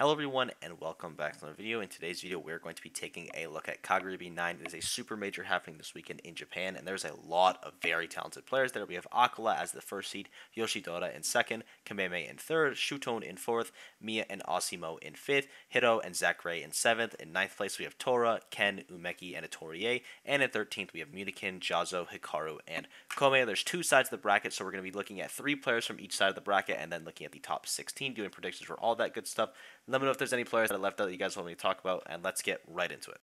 Hello everyone and welcome back to another video. In today's video we're going to be taking a look at Kagaribi 9. It is a super major happening this weekend in Japan, and there's a lot of very talented players there. We have Akala as the first seed, Yoshidora in second, Kameme in third, Shutone in fourth, Mia and Asimo in fifth, Hiro and Zachary in seventh. In ninth place we have Tora, Ken, Umeki, and Itorie, and in 13th we have Munikin, Jazo, Hikaru, and Kome. There's two sides of the bracket, so we're going to be looking at 3 players from each side of the bracket and then looking at the top 16, doing predictions for all that good stuff. Let me know if there's any players that are left out that you guys want me to talk about, and let's get right into it.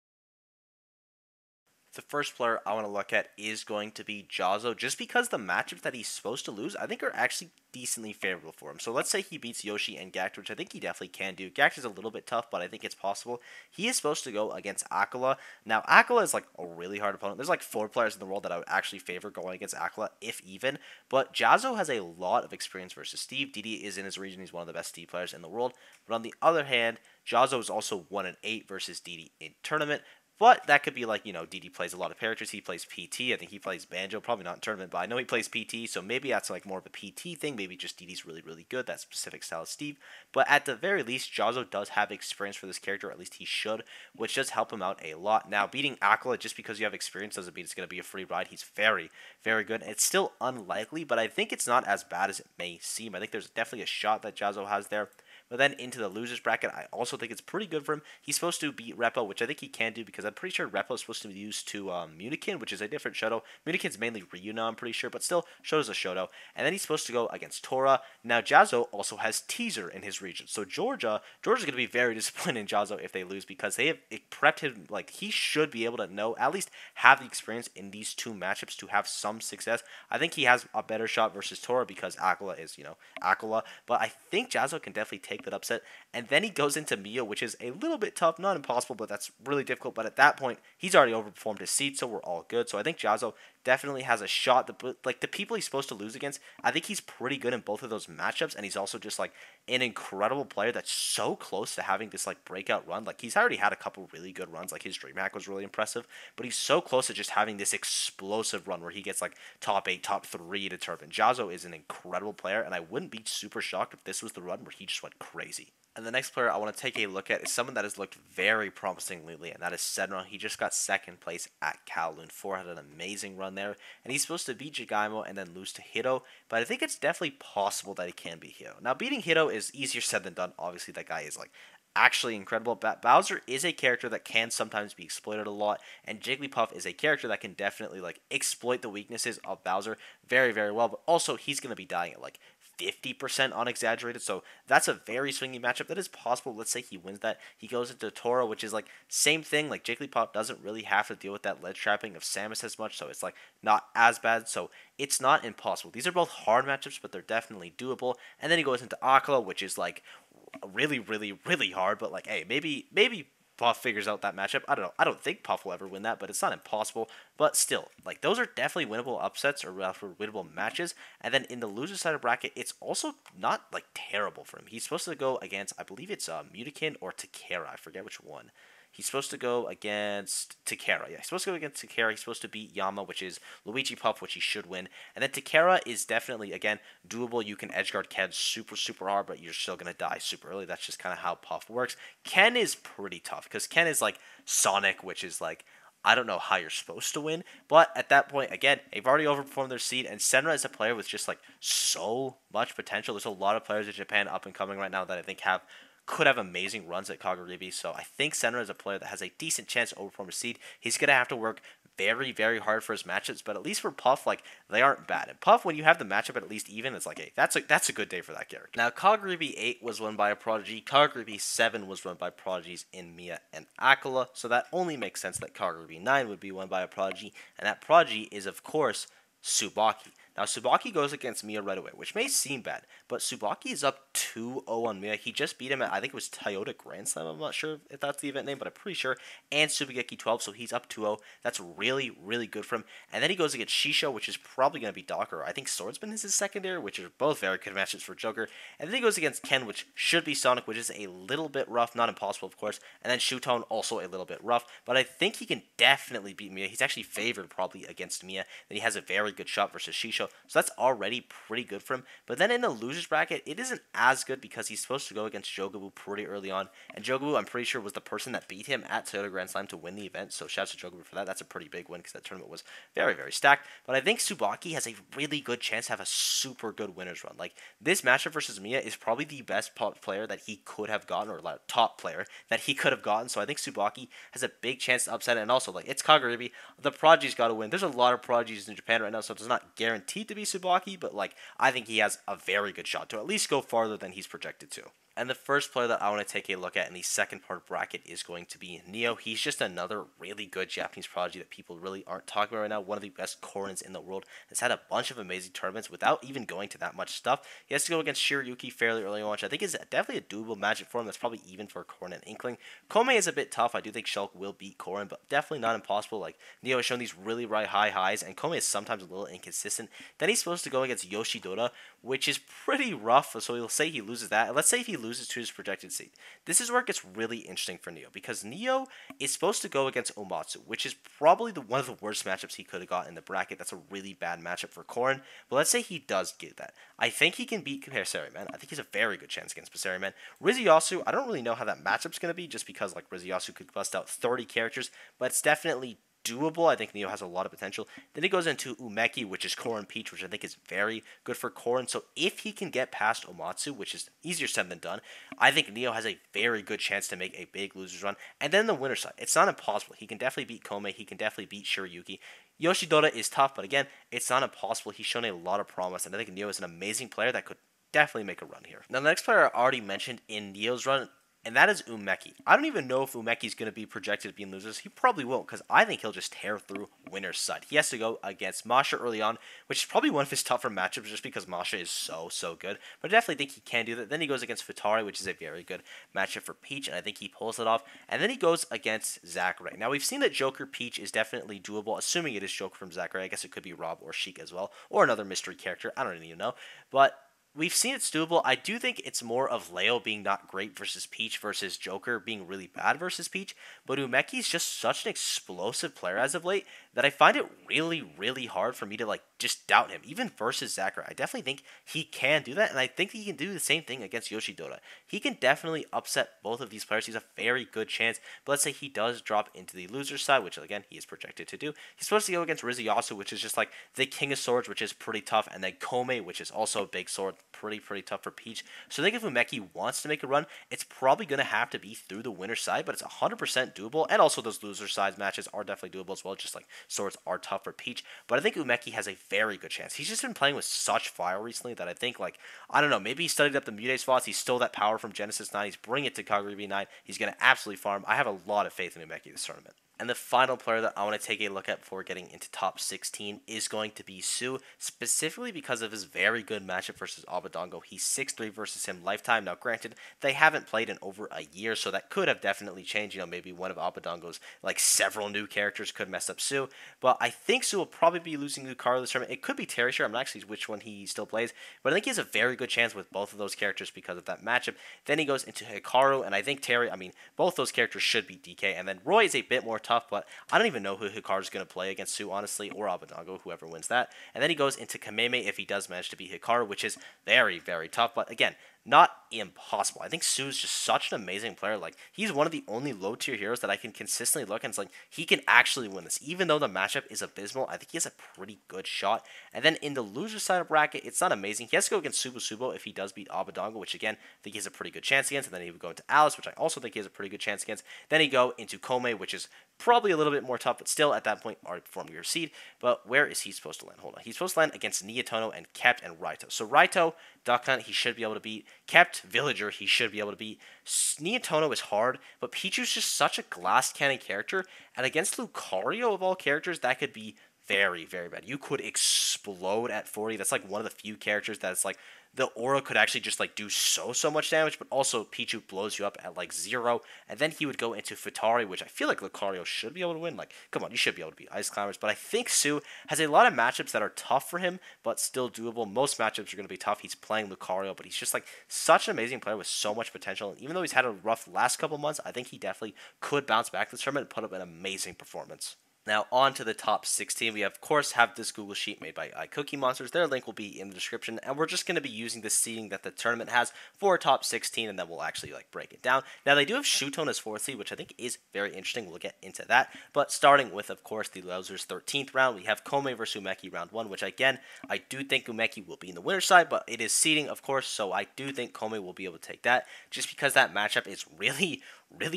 The first player I want to look at is going to be Jazo, just because the matchups that he's supposed to lose, I think, are actually decently favorable for him. So let's say he beats Yoshi and Gact, which I think he definitely can do. Gact is a little bit tough, but I think it's possible. He is supposed to go against Akala. Now, Akala is like a really hard opponent. There's like 4 players in the world that I would actually favor going against Akala, if even. But Jazo has a lot of experience versus Steve. Didi is in his region. He's one of the best Steve players in the world. But on the other hand, Jazo is also 1-8 versus Didi in tournament. But that could be like, Didi plays a lot of characters. He plays PT. I think he plays Banjo. Probably not in tournament, but I know he plays PT. So maybe that's like more of a PT thing. Maybe just Didi's really, really good. That specific style of Steve. But at the very least, Jazo does have experience for this character. At least he should, which does help him out a lot. Now, beating Akala just because you have experience doesn't mean it's going to be a free ride. He's very, very good. It's still unlikely, but I think it's not as bad as it may seem. I think there's definitely a shot that Jazo has there. But then into the losers bracket, I also think it's pretty good for him. He's supposed to beat Repo, which I think he can do because I'm pretty sure Repo is supposed to be used to Munikin, which is a different Shoto. Munikin's mainly Ryuna, I'm pretty sure, but still, Shoto's a Shoto. And then he's supposed to go against Tora. Now, Jazo also has Teaser in his region. So Georgia's going to be very disappointed in Jazo if they lose because they have prepped him, like, he should be able to know, at least have the experience in these 2 matchups to have some success. I think he has a better shot versus Tora because Akala is, Akala. But I think Jazo can definitely take that upset, and then he goes into Mia, which is a little bit tough, not impossible, but that's really difficult. But at that point, he's already overperformed his seed, so we're all good. So I think Jazo definitely has a shot. Like the people he's supposed to lose against, I think he's pretty good in both of those matchups, and he's also just like an incredible player that's so close to having this like breakout run. Like he's already had a couple really good runs, like his DreamHack was really impressive, but he's so close to just having this explosive run where he gets like top 8, top 3 to tournament. Jazo is an incredible player, and I wouldn't be super shocked if this was the run where he just went crazy. And the next player I want to take a look at is someone that has looked very promising lately, and that is Senra. He just got 2nd place at Kowloon 4, had an amazing run there, and he's supposed to beat Jagaimo and then lose to Hiro, but I think it's definitely possible that he can beat Hiro. Now, beating Hiro is easier said than done. Obviously, that guy is like actually incredible. Bowser is a character that can sometimes be exploited a lot, and Jigglypuff is a character that can definitely like exploit the weaknesses of Bowser very, very well, but also he's going to be dying at like 50% unexaggerated, so that's a very swingy matchup. That is possible. Let's say he wins that. He goes into Toro, which is like same thing. Like Jigglypuff doesn't really have to deal with that ledge trapping of Samus as much, so it's like not as bad. So it's not impossible. These are both hard matchups, but they're definitely doable. And then he goes into Akala, which is like really, really, really hard. But like, hey, maybe Puff figures out that matchup. I don't know. I don't think Puff will ever win that, but it's not impossible. But still, like those are definitely winnable upsets or winnable matches. And then in the loser side of bracket, it's also not like terrible for him. He's supposed to go against, I believe it's Mutikin or Takara. I forget which one. He's supposed to go against Takara. Yeah, he's supposed to go against Takara. He's supposed to beat Yama, which is Luigi Puff, which he should win. And then Takara is definitely, again, doable. You can edgeguard Ken super, super hard, but you're still going to die super early. That's just kind of how Puff works. Ken is pretty tough because Ken is like Sonic, which is like, I don't know how you're supposed to win. But at that point, again, they've already overperformed their seed. And Senra is a player with just like so much potential. There's a lot of players in Japan up and coming right now that I think could have amazing runs at Kagaribi, so I think Senra is a player that has a decent chance to overperform his seed. He's going to have to work very, very hard for his matchups, but at least for Puff, like, they aren't bad. And Puff, when you have the matchup at least even, it's like, hey, that's a good day for that character. Now, Kagaribi 8 was won by a Prodigy. Kagaribi 7 was won by Prodigies in Mia and Akala, so that only makes sense that Kagaribi 9 would be won by a Prodigy, and that Prodigy is, of course, Tsubaki. Now, Tsubaki goes against Mia right away, which may seem bad, but Tsubaki is up 2-0 on Mia. He just beat him at, I think it was Toyota Grand Slam, I'm not sure if that's the event name, but I'm pretty sure, and Tsubigeki 12, so he's up 2-0. That's really, really good for him. And then he goes against Shisho, which is probably going to be Docker. I think Swordsman is his secondary, which are both very good matches for Joker. And then he goes against Ken, which should be Sonic, which is a little bit rough, not impossible, of course. And then Shutone, also a little bit rough, but I think he can definitely beat Mia. He's actually favored probably against Mia. Then he has a very good shot versus Shisho. ratio, so that's already pretty good for him. But then in the losers bracket, it isn't as good because he's supposed to go against Jogabu pretty early on, and Jogabu, I'm pretty sure, was the person that beat him at Toyota Grand Slam to win the event, so shouts to Jogabu for that. That's a pretty big win because that tournament was very, very stacked. But I think Tsubaki has a really good chance to have a super good winners run. Like, this matchup versus Mia is probably the best player that he could have gotten, or like, top player that he could have gotten, so I think Tsubaki has a big chance to upset it. And also, like, it's Kagaribi, the Prodigy's got to win. There's a lot of Prodigies in Japan right now, so it's not guaranteed to be Tsubaki, but like, I think he has a very good shot to at least go farther than he's projected to. And the first player that I want to take a look at in the second part bracket is going to be Neo. He's just another really good Japanese prodigy that people really aren't talking about right now. One of the best Korins in the world. Has had a bunch of amazing tournaments without even going to that much stuff. He has to go against Shiryuki fairly early on, which I think is definitely a doable matchup for him. That's probably even for Korin and Inkling. Komei is a bit tough. I do think Shulk will beat Korin, but definitely not impossible. Like, Neo has shown these really high highs, and Komei is sometimes a little inconsistent. Then he's supposed to go against Yoshidora, which is pretty rough, so we'll say he loses that. And let's say if he loses to his projected seed. This is where it gets really interesting for Neo, because Neo is supposed to go against Omatsu, which is probably one of the worst matchups he could have got in the bracket. That's a really bad matchup for Korin, but let's say he does get that. I think he can beat Passeriman. I think he's a very good chance against Passeriman. Rizuyasu, I don't really know how that matchup's going to be, just because like Rizuyasu could bust out 30 characters, but it's definitely doable. I think Neo has a lot of potential. Then he goes into Umeki, which is Korin Peach, which I think is very good for Korin. So if he can get past Omatsu, which is easier said than done, I think Neo has a very good chance to make a big losers run. And then the winner side, it's not impossible. He can definitely beat Komei. He can definitely beat Shiryuki. Yoshidora is tough, but again, it's not impossible. He's shown a lot of promise, and I think Neo is an amazing player that could definitely make a run here. Now, the next player I already mentioned in Neo's run, and that is Umeki. I don't even know if Umeki's going to be projected to be in losers. He probably won't, because I think he'll just tear through winner's side. He has to go against Masha early on, which is probably one of his tougher matchups just because Masha is so good. But I definitely think he can do that. Then he goes against Futari, which is a very good matchup for Peach, and I think he pulls it off. And then he goes against Zachary. Now, we've seen that Joker Peach is definitely doable, assuming it is Joker from Zachary. I guess it could be Rob or Sheik as well, or another mystery character. I don't even know. But we've seen it's doable. I do think it's more of Leo being not great versus Peach versus Joker being really bad versus Peach. But Umeki is just such an explosive player as of late that I find it really hard for me to like just doubt him, even versus Zachary. I definitely think he can do that, and I think he can do the same thing against Yoshidora. He can definitely upset both of these players. He's a very good chance. But let's say he does drop into the loser side, which again he is projected to do. He's supposed to go against Rizuyasu, which is just like the King of Swords, which is pretty tough, and then Komei, which is also a big sword, pretty tough for Peach. So I think if Umeki wants to make a run, it's probably going to have to be through the winner side, but it's 100% doable, and also those loser side matches are definitely doable as well, just like swords are tough for Peach. But I think Umeki has a very good chance. He's just been playing with such fire recently that I think, like, I don't know, maybe he studied up the Mute spots, he stole that power from Genesis 9, he's bringing it to Kagaribi 9, he's going to absolutely farm. I have a lot of faith in Umeki this tournament. And the final player that I want to take a look at before getting into top 16 is going to be Su, specifically because of his very good matchup versus Abadongo. He's 6-3 versus him lifetime. Now, granted, they haven't played in over a year, so that could have definitely changed. You know, maybe one of Abadongo's, like, several new characters could mess up Su. But I think Su will probably be losing Lucario this tournament. It could be Terry, sure. I'm not actually sure which one he still plays. But I think he has a very good chance with both of those characters because of that matchup. Then he goes into Hikaru, and I think Terry, I mean, both those characters should be DK. And then Roy is a bit more tough, but I don't even know who Hikaru's going to play against Su, honestly, or Abadongo, whoever wins that. And then he goes into Kameme if he does manage to beat Hikaru, which is very tough. But again, not impossible. I think Su's just such an amazing player. Like, he's one of the only low-tier heroes that I can consistently look and it's like, he can actually win this. Even though the matchup is abysmal, I think he has a pretty good shot. And then in the loser side of bracket, it's not amazing. He has to go against Subo if he does beat Abadongo, which again, I think he has a pretty good chance against. And then he would go into Alice, which I also think he has a pretty good chance against. Then he go into Komei, which is probably a little bit more tough, but still at that point already performed your seed. But where is he supposed to land? Hold on. He's supposed to land against Nietono and Kept and Raito. So Raito, Duck Hunt, he should be able to beat. Kept, Villager, he should be able to beat. Nietono is hard, but Pichu's just such a glass cannon character. And against Lucario of all characters, that could be very bad. You could explode at 40. That's like one of the few characters that's like the aura could actually just like do so much damage, but also Pichu blows you up at like 0. And then he would go into Futari, which I feel like Lucario should be able to win. Like, come on, you should be able to beat Ice Climbers. But I think Su has a lot of matchups that are tough for him, but still doable. Most matchups are going to be tough. He's playing Lucario, but he's just like such an amazing player with so much potential. And even though he's had a rough last couple months, I think he definitely could bounce back this tournament and put up an amazing performance. Now, on to the top 16. We, of course, have this Google Sheet made by ICOOKIEMONSTERZ. Their link will be in the description, and we're just going to be using the seeding that the tournament has for top 16, and then we'll actually break it down. Now, they do have Shootone as 4th seed, which I think is very interesting. We'll get into that. But starting with, of course, the losers 13th round, we have Kome versus Umeki round 1, which, again, I do think Umeki will be in the winner's side, but it is seeding, of course, so I do think Kome will be able to take that, just because that matchup is really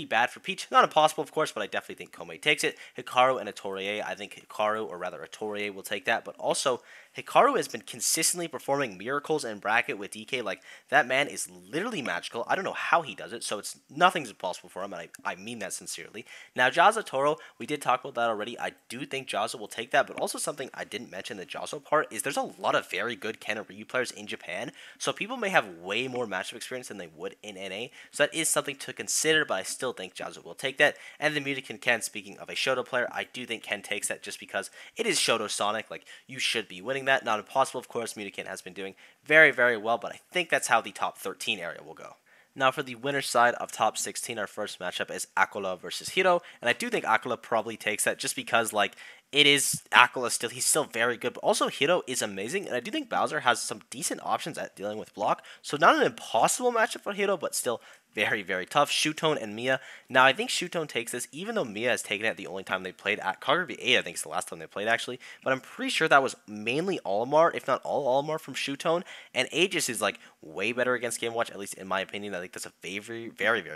bad for Peach. Not impossible, of course, but I definitely think Kome takes it. Hikaru and Atorie, I think Hikaru, or rather Atorie, will take that, but also Hikaru has been consistently performing miracles in bracket with DK. Like, that man is literally magical. I don't know how he does it, so nothing's impossible for him, and I mean that sincerely. Now, Jaza Toro, we did talk about that already. I do think Jaza will take that, but also something I didn't mention in the Jaza part is there's a lot of very good Ken and Ryu players in Japan, so people may have way more matchup experience than they would in NA, so that is something to consider, but I still think Jaza will take that. And the Mutakin Ken, speaking of a Shoto player, I do think Ken takes that just because it is Shoto Sonic. Like, you should be winning that. Not impossible, of course. Mutakin has been doing very well, but I think that's how the top 13 area will go. Now, for the winner's side of top 16, our first matchup is Aquila versus Hiro, and I do think Aquila probably takes that just because, like, it is Aquila still, he's still very good, but also Hiro is amazing, and I do think Bowser has some decent options at dealing with block, so not an impossible matchup for Hiro, but still very tough. Shootone and Mia. Now, I think Shootone takes this, even though Mia has taken it the only time they played at Kagaribi 8, I think it's the last time they played, actually, but I'm pretty sure that was mainly Olimar, if not all Olimar from Shootone, and Aegis is, like, way better against Game Watch, at least in my opinion. I think that's a very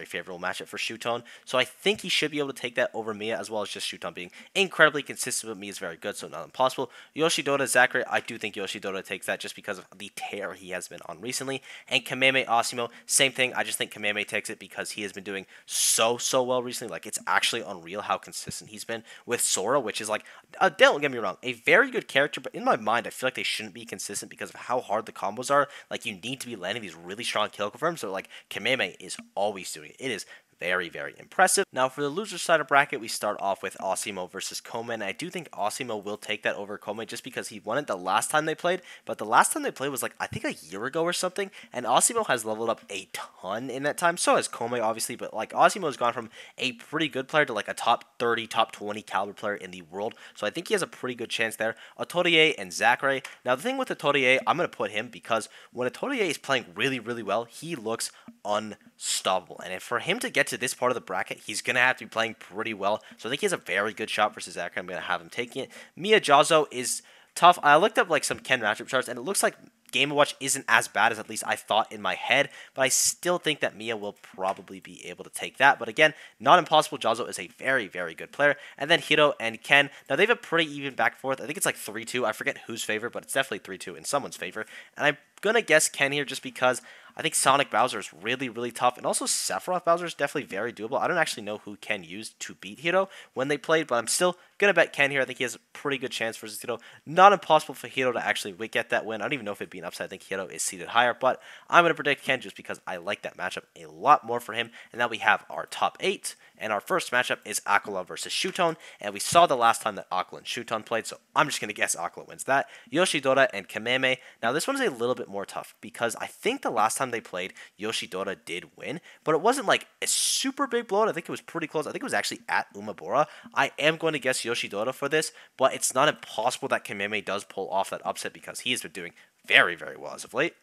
favorable matchup for Shootone, so I think he should be able to take that over Mia, as well as just Shootone being incredibly consistent with Mia is very good, so not impossible. Yoshidota, Zachary, I do think Yoshidota takes that just because of the tear he has been on recently, and Kameme Asimo, same thing. I just think Kameme takes it because he has been doing so well recently. Like, it's actually unreal how consistent he's been with Sora, which is, like, don't get me wrong, a very good character, but in my mind, I feel like they shouldn't be consistent because of how hard the combos are. Like, you need to be landing these really strong kill confirms, so, like, Kameme is always doing it. It is very impressive. Now, for the loser side of bracket, we start off with Asimo versus Kome, and I do think Asimo will take that over Kome just because he won it the last time they played, but the last time they played was, like, I think a year ago or something, and Asimo has leveled up a ton in that time. So has Kome, obviously, but, like, Asimo has gone from a pretty good player to, like, a top 30, top 20 caliber player in the world, so I think he has a pretty good chance there. Atorie and Zachary. Now, the thing with Atorie, I'm going to put him because when Atorie is playing really well, he looks unstoppable, and if for him to get to this part of the bracket, he's going to have to be playing pretty well. So I think he has a very good shot versus Zachary. I'm going to have him taking it. Mia Jazo is tough. I looked up, like, some Ken matchup charts, and it looks like Game & Watch isn't as bad as at least I thought in my head, but I still think that Mia will probably be able to take that. But again, not impossible. Jazo is a very good player. And then Hiro and Ken. Now, they have a pretty even back and forth. I think it's like 3-2. I forget whose favor, but it's definitely 3-2 in someone's favor. And I'm going to guess Ken here just because I think Sonic Bowser is really tough, and also Sephiroth Bowser is definitely very doable. I don't actually know who Ken used to beat Hiro when they played, but I'm still going to bet Ken here. I think he has a pretty good chance versus Hiro. Not impossible for Hiro to actually get that win. I don't even know if it'd be an upside. I think Hiro is seated higher, but I'm going to predict Ken just because I like that matchup a lot more for him. And now we have our top 8, and our first matchup is Aquila versus Shootone, and we saw the last time that Aquila and Shootone played, so I'm just going to guess Aquila wins that. Yoshidora and Kameme. Now, this one is a little bit more tough because I think the last time they played, Yoshidora did win, but it wasn't like a super big blowout. I think it was pretty close. I think it was actually at Umabora. I am going to guess Yoshidora for this, but it's not impossible that Kameme does pull off that upset because he has been doing very well as of late.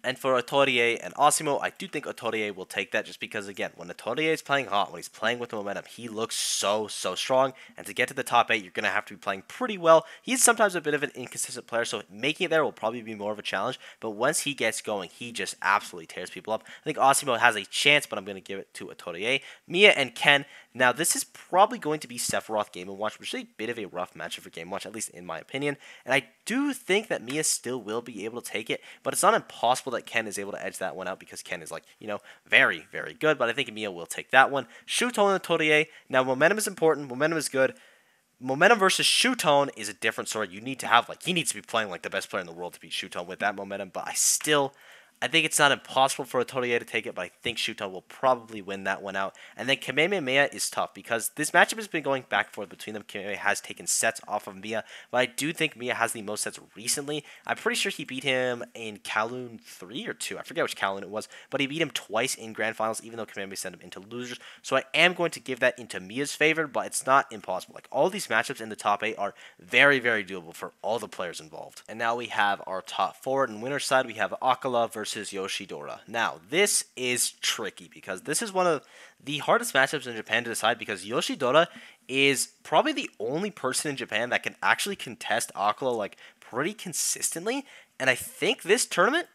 And for Atorie and Asimo, I do think Atorie will take that just because, again, when Atorie is playing hot, when he's playing with the momentum, he looks so strong. And to get to the top 8, you're going to have to be playing pretty well. He's sometimes a bit of an inconsistent player, so making it there will probably be more of a challenge. But once he gets going, he just absolutely tears people up. I think Asimo has a chance, but I'm going to give it to Atorie. Mia and Ken. Now, this is probably going to be Sephiroth Game & Watch, which is a bit of a rough matchup for Game & Watch, at least in my opinion. And I do think that Mia still will be able to take it, but it's not impossible that Ken is able to edge that one out because Ken is, like, you know, very good. But I think Mia will take that one. Shootone and Atorie. Now, momentum is important. Momentum is good. Momentum versus Shootone is a different story. You need to have, like, he needs to be playing like the best player in the world to beat Shootone with that momentum, but I still I think it's not impossible for Otorie to take it, but I think Shuton will probably win that one out. And then Kamehameha is tough because this matchup has been going back and forth between them. Kamehameha has taken sets off of Mia, but I do think Mia has the most sets recently. I'm pretty sure he beat him in Kowloon 3 or 2. I forget which Kowloon it was, but he beat him twice in Grand Finals, even though Kamehameha sent him into losers. So I am going to give that into Mia's favor, but it's not impossible. Like, all these matchups in the top 8 are very, very doable for all the players involved. And now we have our top 4. And winner's side, we have Akala versus Yoshidora. Now, this is tricky because this is one of the hardest matchups in Japan to decide because Yoshidora is probably the only person in Japan that can actually contest Akala like pretty consistently. And I think this tournament,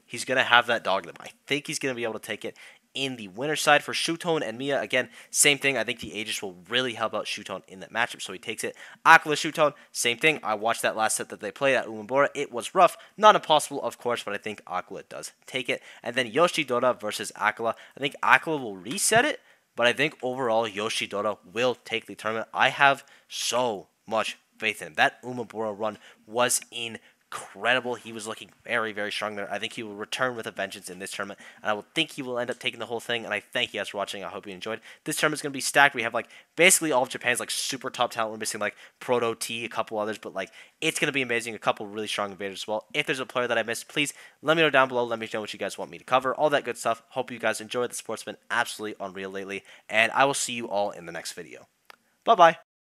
he's going to have that dog in him. I think he's going to be able to take it. In the winner's side for Shuton and Mia, again, same thing. I think the Aegis will really help out Shuton in that matchup, so he takes it. Akala Shuton, same thing. I watched that last set that they played at Umebura. It was rough. Not impossible, of course, but I think Akala does take it. And then Yoshidora versus Akala. I think Akala will reset it, but I think overall Yoshidora will take the tournament. I have so much faith in him. That Umebura run was incredible. He was looking very, very strong there. I think he will return with a vengeance in this tournament, and I will think he will end up taking the whole thing, and I thank you guys for watching. I hope you enjoyed. This tournament's going to be stacked. We have, like, basically all of Japan's, like, super top talent. We're missing, like, Proto T, a couple others, but, like, it's going to be amazing. A couple really strong invaders as well. If there's a player that I missed, please let me know down below. Let me know what you guys want me to cover. All that good stuff. Hope you guys enjoyed. The sport's been absolutely unreal lately, and I will see you all in the next video. Bye-bye.